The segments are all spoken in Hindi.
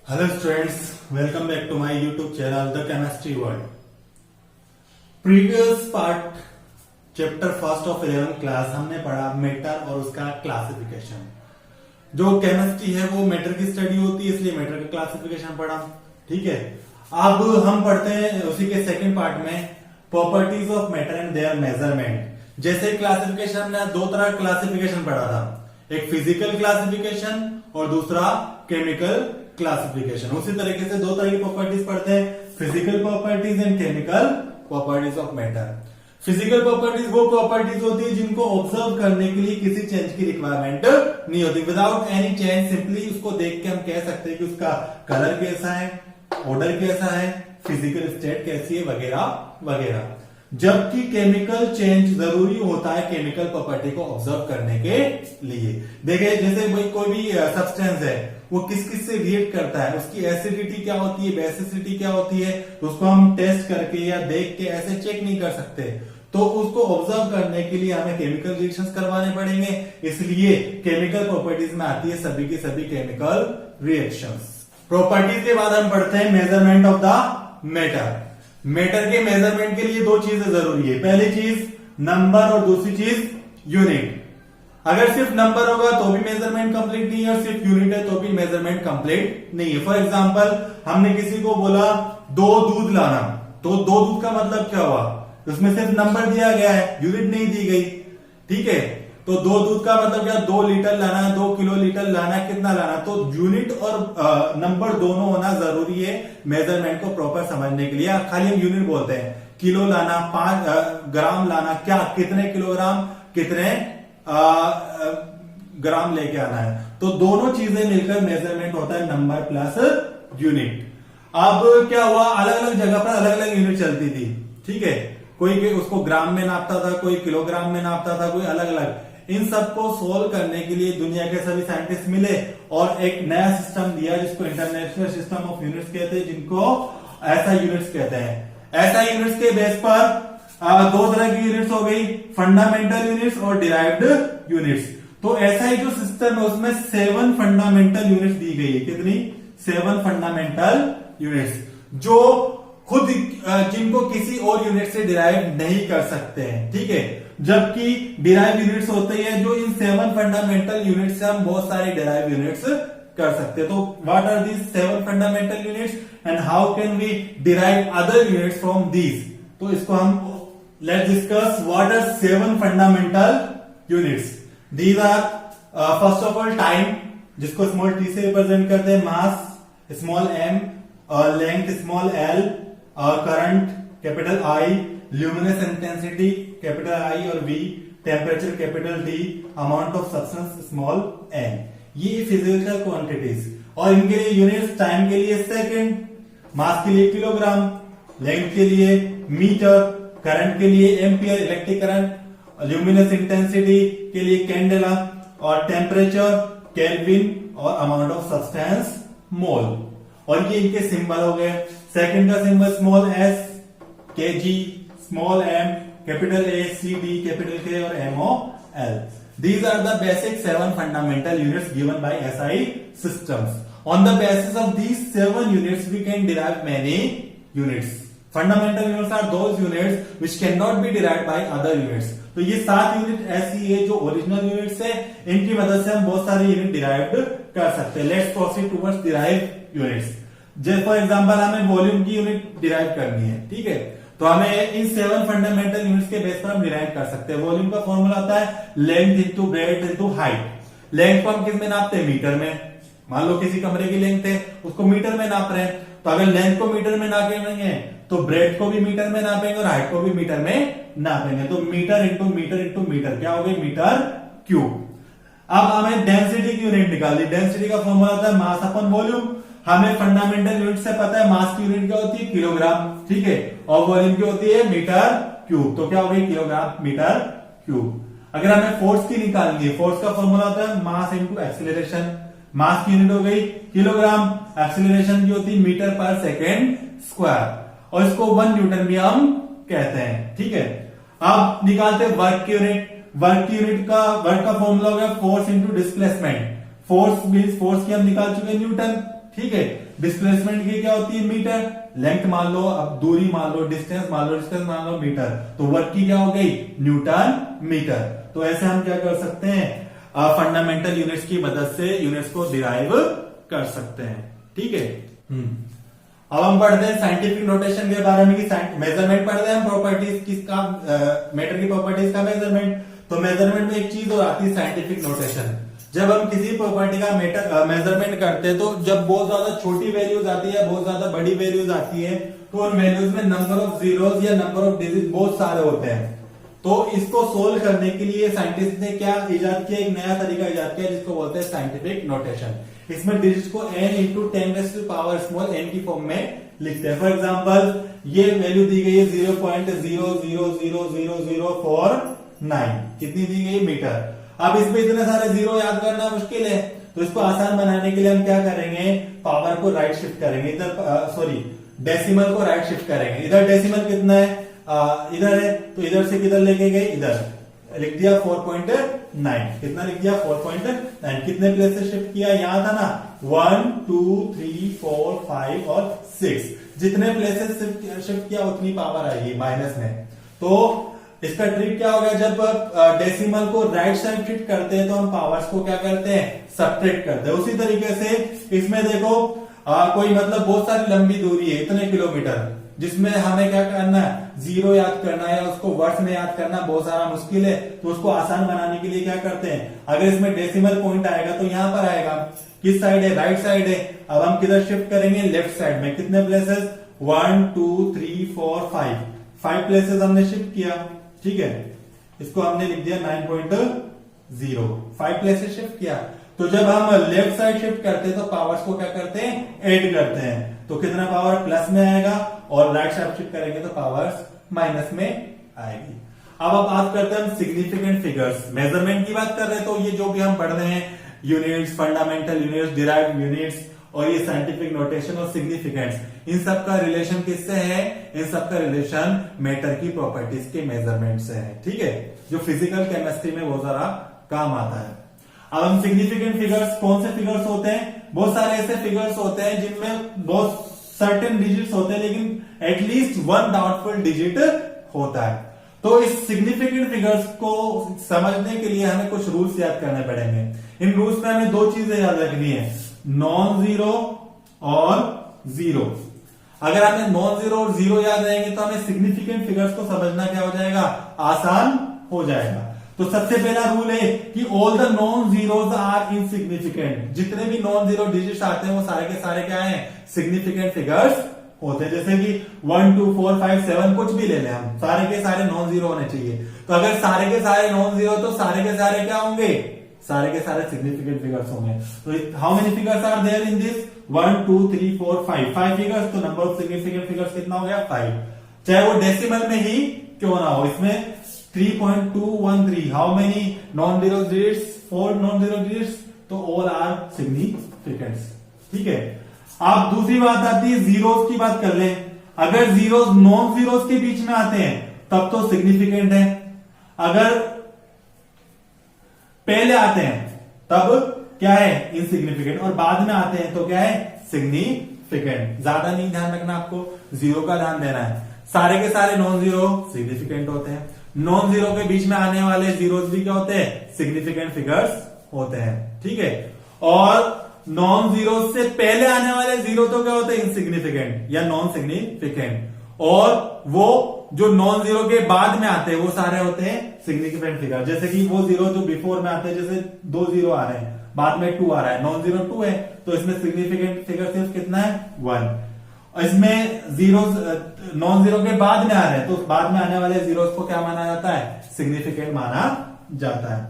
Hello students, welcome back to my YouTube channel the chemistry world. Previous part chapter first of 11th class हमने पढ़ा मैटर और उसका क्लासिफिकेशन। जो केमिस्ट्री है वो मैटर की स्टडी होती है, इसलिए मैटर का क्लासिफिकेशन पढ़ा। ठीक है, अब हम पढ़ते हैं उसी के सेकंड पार्ट में properties of matter and there measurement. जैसे क्लासिफिकेशन हमने दो तरह क्लासिफिकेशन पढ़ा था, एक फिजिकल क्लासिफिकेशन और दूसरा केमिकल क्लासिफिकेशन। उसी तरीके से दो तरह की प्रॉपर्टीज पढ़ते हैं, physical properties and chemical properties of matter. Physical properties वो प्रॉपर्टीज होती है जिनको ऑब्जर्व करने के लिए किसी चेंज की रिक्वायरमेंट नहीं होती। विदाउट एनी चेंज सिंपली उसको देख के हम कह सकते हैं कि उसका कलर कैसा है, ऑर्डर कैसा है, फिजिकल स्टेट कैसी है, वगैरह वगैरह। जबकि केमिकल चेंज जरूरी होता है केमिकल प्रॉपर्टी को ऑब्जर्व करने के लिए। देखिए, जैसे भाई कोई भी सब्सटेंस है वो किस किस से रिएक्ट करता है, उसकी एसिडिटी क्या होती है, बेसिसिटी क्या होती है, तो उसको हम टेस्ट करके या देख के ऐसे चेक नहीं कर सकते। तो उसको ऑब्जर्व करने के लिए हमें केमिकल रिएक्शंस करवाने पड़ेंगे, इसलिए केमिकल प्रॉपर्टीज में आती है सभी की सभी केमिकल रिएक्शंस। प्रॉपर्टीज के बाद हम पढ़ते हैं measurement of the matter. Matter के मेजरमेंट के लिए दो चीजें जरूरी है, पहली चीज नंबर और दूसरी चीज यूनिट। अगर सिर्फ नंबर होगा तो भी मेजरमेंट कंप्लीट नहीं है और सिर्फ यूनिट है तो भी मेजरमेंट कंप्लीट नहीं है। फॉर एग्जांपल, हमने किसी को बोला 2 दूध लाना, तो 2 दूध का मतलब क्या हुआ, उसमें सिर्फ नंबर दिया गया है, यूनिट नहीं दी गई। ठीक है, तो 2 दूध का मतलब क्या, 2 लीटर लाना है, 2 किलो लीटर लाना है, कितना लाना, तो यूनिट और नंबर दोनों होना जरूरी है मेजरमेंट को प्रॉपर समझने के लिए। खाली हम यूनिट बोलते हैं, किलो लाना, 5 ग्राम लाना, क्या कितने किलोग्राम कितने ग्राम लेके आना है, तो दोनों चीजें मिलकर मेजरमेंट होता है नंबर प्लस यूनिट। अब क्या हुआ, अलग अलग जगह पर अलग अलग यूनिट चलती थी। ठीक है, कोई उसको ग्राम में नापता था, कोई किलोग्राम में नापता था, कोई अलग अलग। इन सबको सोल्व करने के लिए दुनिया के सभी साइंटिस्ट मिले और एक नया सिस्टम दिया जिसको इंटरनेशनल सिस्टम ऑफ यूनिट्स कहते हैं, जिनको ऐसा यूनिट्स कहते हैं। ऐसा यूनिट्स के बेस पर दो तरह की यूनिट्स हो गई, फंडामेंटल यूनिट्स और डिराइव्ड यूनिट्स। तो ऐसा ही जो सिस्टम है उसमें 7 फंडामेंटल यूनिट्स दी गई है। कितनी? 7 फंडामेंटल यूनिट्स, जो खुद जिनको किसी और यूनिट से डिराइव नहीं कर सकते हैं। ठीक है, जबकि डिराइव यूनिट्स होते हैं जो इन 7 फंडामेंटल यूनिट्स से हम बहुत सारे डिराइव यूनिट्स कर सकते हैं। तो what are these 7 fundamental units and how can we derive other units from these. तो इसको हम let's discuss what are 7 fundamental units. These are first of all time, जिसको small t से रिप्रेजेंट करते हैं, mass small m, length small l, current capital I, luminous intensity capital I और V, temperature capital T, amount of substance small n। ये फिजिकल क्वांटिटीज और इनके लिए यूनिट्स, टाइम के लिए सेकेंड, मास के लिए किलोग्राम, लेंथ के लिए मीटर, करंट के लिए ampere electric current, luminous intensity के लिए कैंडेला और टेम्परेचर केल्विन और अमाउंट ऑफ सब्सटेंस मोल। और ये इनके सिंबल हो गए। सेकंड का symbol small S, KG, small M, capital A, C D, capital K और MO L. These are the basic 7 fundamental units given by SI systems. On the basis of these 7 units, we can derive many units. Fundamental units are those units which can not be derived by other units. तो ये 7 यूनिट ऐसी है जो ओरिजिनल यूनिट्स है, इनकी मदद से हम बहुत सारे यूनिट डिराइव्ड कर सकते हैं। Let's proceed towards derive units. जैसे फॉर एग्जांपल हमें वॉल्यूम की यूनिट डिराइव करनी है। ठीक है, तो हमें इन 7 फंडामेंटल यूनिट्स के बेस पर हम डिराइव कर सकते हैं। वॉल्यूम का फॉर्मूला होता है length into breadth into height. Length को हम किस में नापते हैं? मीटर में। मान लो किसी कमरे की लेंथ है, उसको मीटर में नाप रहे हैं, तो अगर लेंथ को मीटर में नापेंगे तो ब्रेड को भी मीटर में नापेंगे और हाइट को भी मीटर में नापेंगे। तो metre into metre into metre क्या हो गई? Metre cube. अब हमें डेंसिटी की यूनिट निकालनी। डेंसिटी का फॉर्मूला होता है मास अपॉन वॉल्यूम। हमें फंडामेंटल यूनिट से पता है मास की यूनिट क्या होती है? किलोग्राम। ठीक है, और वॉल्यूम की होती है मीटर क्यूब। तो क्या हो गई? Kilogram metre cube. अगर हमें फोर्स की निकालनी है, फोर्स का फॉर्मूला होता है मास इंटू एक्सीलरेशन। मास की यूनिट हो गई किलोग्राम, एक्सीलरेशन की होती है मीटर पर सेकेंड स्क्वायर, और इसको 1 न्यूटन भी हम कहते हैं। ठीक है, अब निकालते हैं वर्क की यूनिट। वर्क की यूनिट का वर्क का फॉर्मूला हो गया force into displacement. Force means force की हम निकाल चुके न्यूटन। ठीक है, डिस्प्लेसमेंट की क्या होती है मीटर, लेंथ मान लो, अब दूरी मान लो, डिस्टेंस मान लो, डिस्टेंस मान लो मीटर, तो वर्क की क्या हो गई न्यूटन मीटर। तो ऐसे हम क्या कर सकते हैं फंडामेंटल यूनिट्स की मदद से यूनिट्स को डिराइव कर सकते हैं। ठीक है। अब हम पढ़ते हैं साइंटिफिक नोटेशन के बारे में कि मेजरमेंट पढ़ते हैं हम प्रॉपर्टीज किसका, मैटर की प्रॉपर्टीज का मेजरमेंट। तो मेजरमेंट में एक चीज और आती है साइंटिफिक नोटेशन। जब हम किसी प्रॉपर्टी का मेजरमेंट करते हैं तो जब बहुत ज्यादा छोटी वैल्यूज आती है, बहुत ज्यादा बड़ी वैल्यूज आती है, तो उन वैल्यूज में नंबर ऑफ जीरोस या नंबर ऑफ डिजिट बहुत सारे होते हैं। तो इसको सोल्व करने के लिए साइंटिस्ट ने क्या इजाद किया, एक नया तरीका इजाद किया जिसको बोलते हैं साइंटिफिक नोटेशन। इसमें डिजिट को n इंटू 10⁻⁻ n की फॉर्म में लिखते हैं। फॉर एग्जाम्पल ये वैल्यू दी गई है 0.000049, कितनी दी गई मीटर। अब इसमें इतने सारे जीरो याद करना मुश्किल है, तो इसको आसान बनाने के लिए हम क्या करेंगे, पावर को राइट शिफ्ट करेंगे, इधर डेसिमल को राइट शिफ्ट करेंगे। इधर डेसिमल कितना है, इधर है, तो इधर से किधर लेके गए, इधर लिख दिया 4.9। कितना लिख दिया 4.9। कितने प्लेस से शिफ्ट किया, यहां था ना 1 2 3 4 5 और 6, जितने प्लेसेस शिफ्ट किया उतनी पावर आएगी माइनस में। तो इसका ट्रिक क्या होगा, जब डेसिमल को राइट साइड शिफ्ट करते हैं तो हम पावर्स को क्या करते हैं, सब्ट्रैक्ट करते हैं। उसी तरीके से इसमें देखो कोई मतलब बहुत सारी लंबी दूरी है, इतने किलोमीटर, जिसमें हमें क्या करना है, जीरो याद करना है या उसको वर्ड्स में याद करना बहुत सारा मुश्किल है। तो उसको आसान बनाने के लिए क्या करते हैं, अगर इसमें डेसिमल पॉइंट आएगा तो यहां पर आएगा, किस साइड है, राइट साइड है। अब हम किधर शिफ्ट करेंगे, लेफ्ट साइड में। कितने प्लेसेस, 1 2 3 4 5 प्लेसेस हमने शिफ्ट किया। ठीक है, इसको हमने लिख दिया 9.0, 5 प्लेसेस शिफ्ट किया। तो जब हम लेफ्ट साइड शिफ्ट करते हैं तो पावर्स को क्या करते हैं, ऐड करते हैं। तो कितना पावर प्लस में आएगा, और राइट साइड शिफ्ट करेंगे तो पावर्स माइनस में आएगी। अब बात करते हैं हम सिग्निफिकेंट फिगर्स। मेजरमेंट की बात कर रहे हैं तो ये जो भी हम पढ़ रहे हैं, units, fundamental units, derived units, और ये साइंटिफिक नोटेशन और सिग्निफिकेंस, इन सब का रिलेशन किससे है, इन सब का रिलेशन मैटर की प्रॉपर्टीज के मेजरमेंट से है। ठीक है, जो फिजिकल केमिस्ट्री में बहुत सारा काम आता है। अब हम सिग्निफिकेंट फिगर्स, कौन से फिगर्स होते हैं, बहुत सारे ऐसे फिगर्स होते हैं जिनमें बहुत सर्टेन डिजिट्स होते हैं लेकिन एटलीस्ट वन डाउटफुल डिजिट होता है। तो इस सिग्निफिकेंट फिगर्स को समझने के लिए हमें कुछ रूल्स याद करने पड़ेंगे। इन रूल्स में हमें दो चीजें याद रखनी है, नॉन जीरो और जीरो। अगर हमें नॉन जीरो और जीरो याद रहेंगे तो हमें सिग्निफिकेंट फिगर्स को समझना क्या हो जाएगा, आसान हो जाएगा। तो सबसे पहला रूल है कि all the non zeros are insignificant. जितने भी नॉन जीरो डिजिट्स आते हैं वो सारे के सारे क्या हैं, सिग्निफिकेंट फिगर्स होते हैं। जैसे कि 1 2 4 5 7 कुछ भी ले लें हम, सारे के सारे नॉन जीरो होने चाहिए। तो अगर सारे के सारे नॉन जीरो तो सारे के सारे क्या होंगे, सारे के सारे सिग्निफिकेंट फिगर्स होंगे। तो how many figures are there in this, 1 2 3 4 5 figures. तो नंबर ऑफ सिग्निफिकेंट फिगर्स कितना हो गया, 5, चाहे वो डेसिमल में ही क्यों ना हो। इसमें 3.213, how many non zero digits, 4 non zero digits, तो ऑल आर सिग्निफिकेंट्स। ठीक है। अब दूसरी बात आती है जीरोस की बात कर लें। अगर जीरोस नॉन जीरोस के बीच में आते हैं तब तो सिग्निफिकेंट है, अगर पहले आते हैं तब क्या है, इनसिग्निफिकेंट, और बाद में आते हैं तो क्या है, सिग्निफिकेंट। ज्यादा नहीं ध्यान रखना, आपको जीरो का ध्यान देना है। सारे के सारे नॉन जीरो सिग्निफिकेंट होते हैं, नॉन जीरो के बीच में आने वाले जीरोस भी क्या होते हैं, सिग्निफिकेंट फिगर्स होते हैं। ठीक है। और नॉन जीरो से पहले आने वाले जीरो तो क्या होते हैं, इनसिग्निफिकेंट या नॉन सिग्निफिकेंट, और वो जो नॉन जीरो के बाद में आते हैं वो सारे होते हैं सिग्निफिकेंट फिगर। जैसे कि वो जीरो जो बिफोर में आते हैं, जैसे 2 जीरो आ रहे हैं, बाद में 2 आ रहा है, नॉन जीरो 2 है, तो इसमें सिग्निफिकेंट फिगर सिर्फ कितना है, 1। इसमें जीरो नॉन जीरो के बाद में आ रहे हैं तो बाद में आने वाले जीरो को क्या माना जाता है, सिग्निफिकेंट माना जाता है।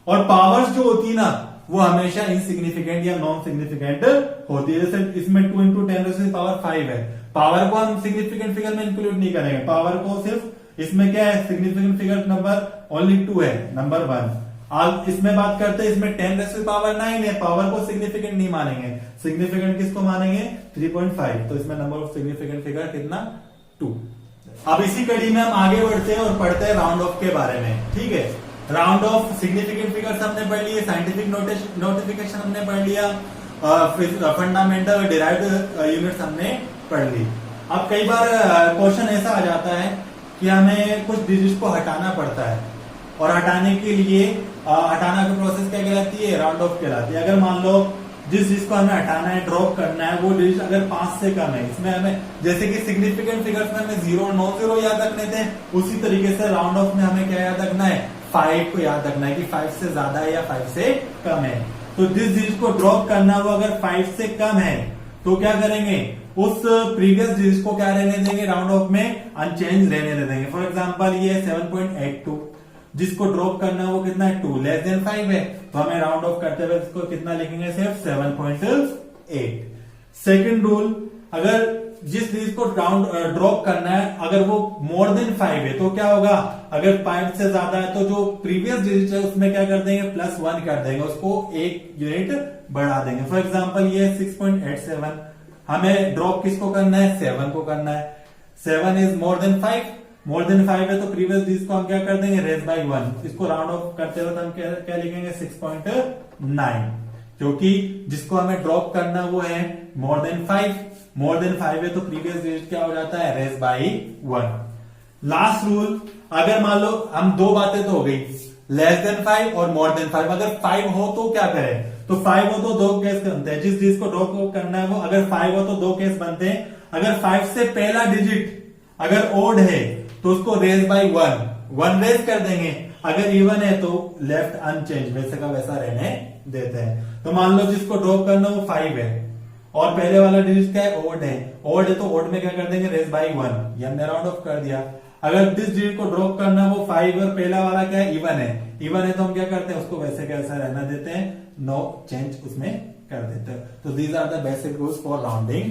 और पावर्स जो होती है ना वो हमेशा इनसिग्निफिकेंट या नॉन सिग्निफिकेंट होती है। जैसे इसमें 2 × 10⁻5 है, पावर को हम सिग्निफिकेंट फिगर में इंक्लूड नहीं करेंगे, पावर को सिर्फ इसमें क्या है, सिग्निफिकेंट फिगर नंबर ओनली 2 है, नंबर 1। आज इसमें बात करते हैं, इसमें 10⁻9 है, पावर को सिग्निफिकेंट नहीं मानेंगे, सिग्निफिकेंट किसको मानेंगे, 3.5। तो इसमें नंबर ऑफ सिग्निफिकेंट फिगर कितना, 2। अब इसी कड़ी में हम आगे बढ़ते हैं और पढ़ते हैं राउंड ऑफ के बारे में। ठीक है, राउंड ऑफ सिग्निफिकेंट फिगर्स हमने पढ़ लिए, साइंटिफिक नोटिफिकेशन हमने पढ़ लिया, फंडामेंटल डिराइव्ड यूनिट्स हमने पढ़ ली। अब कई बार क्वेश्चन ऐसा आ जाता है कि हमें कुछ डिजिट्स को हटाना पड़ता है, और हटाने के लिए हटाना की प्रोसेस क्या कहलाती है, राउंड ऑफ कहलाती है। अगर मान लो जिस चीज को हमें हटाना है, ड्रॉप करना है, वो डिजिट अगर 5 से कम है, इसमें हमें जैसे कि सिग्निफिकेंट फिगर्स में हमें 0 और 9 याद रखने थे, उसी तरीके से राउंड ऑफ में हमें क्या याद रखना है, 5 को याद रखना है कि 5 से ज्यादा है या 5 से कम है। तो जिस डिजिट को ड्रॉप करना वो अगर 5 से कम है तो क्या करेंगे, उस प्रीवियस डिजिट को क्या रहने देंगे, राउंड ऑफ में अनचेंज रहने दे देंगे। फॉर एग्जांपल ये 7.82, जिसको ड्रॉप करना है वो कितना है, 2 लेस देन 5 है, तो हमें राउंड ऑफ करते हुए इसको कितना लिखेंगे, सिर्फ 7.8। सेकंड रूल, अगर जिस डिजिट को ड्रॉप करना है अगर वो मोर देन 5 है तो क्या होगा, अगर 5 से ज्यादा है तो जो प्रीवियस डिजिट है उसमें क्या कर देंगे, +1 कर देंगे, उसको 1 यूनिट बढ़ा देंगे। फॉर एग्जांपल ये 6.87, हमें ड्रॉप किसको करना है, 7 को करना है। 7 is more than 5, more than 5 है तो प्रीवियस डिजिट को हम क्या कर देंगे, रेज बाय 1, इसको राउंड ऑफ करते हुए हम क्या लिखेंगे, 6.9, क्योंकि जिसको हमें ड्रॉप करना वो है मोर देन 5, मोर देन 5 है तो प्रीवियस डिजिट क्या हो जाता है, रेज बाय 1। लास्ट रूल, अगर मान लो हम दो बातें तो हो गई, लेस देन 5 और मोर देन 5, अगर 5 हो तो क्या करें, तो 5 हो तो 2 केस बनते हैं, जिस डिजिट को ड्रॉप करना है वो अगर 5 हो तो 2 केस बनते हैं। अगर 5 से पहला डिजिट अगर ओड है तो उसको रेज बाय 1 रेज कर देंगे, अगर इवन है तो लेफ्ट अनचेंज, वैसे का वैसा रहने देते हैं। तो मान लो जिसको ड्रॉप करना वो 5 है और पहले वाला डिजिट क्या है, ओड है, ओड है तो ओड में क्या कर देंगे, रेज बाय 1, ये हमने राउंड ऑफ कर दिया। अगर जिस डिजिट को ड्रॉप करना वो 5 और पहला वाला क्या है, इवन है, इवन है तो हम क्या करते हैं, उसको वैसे कैसा रहना देते हैं, नो चेंज उसमें कर देते हैं। तो these are the basic rules for rounding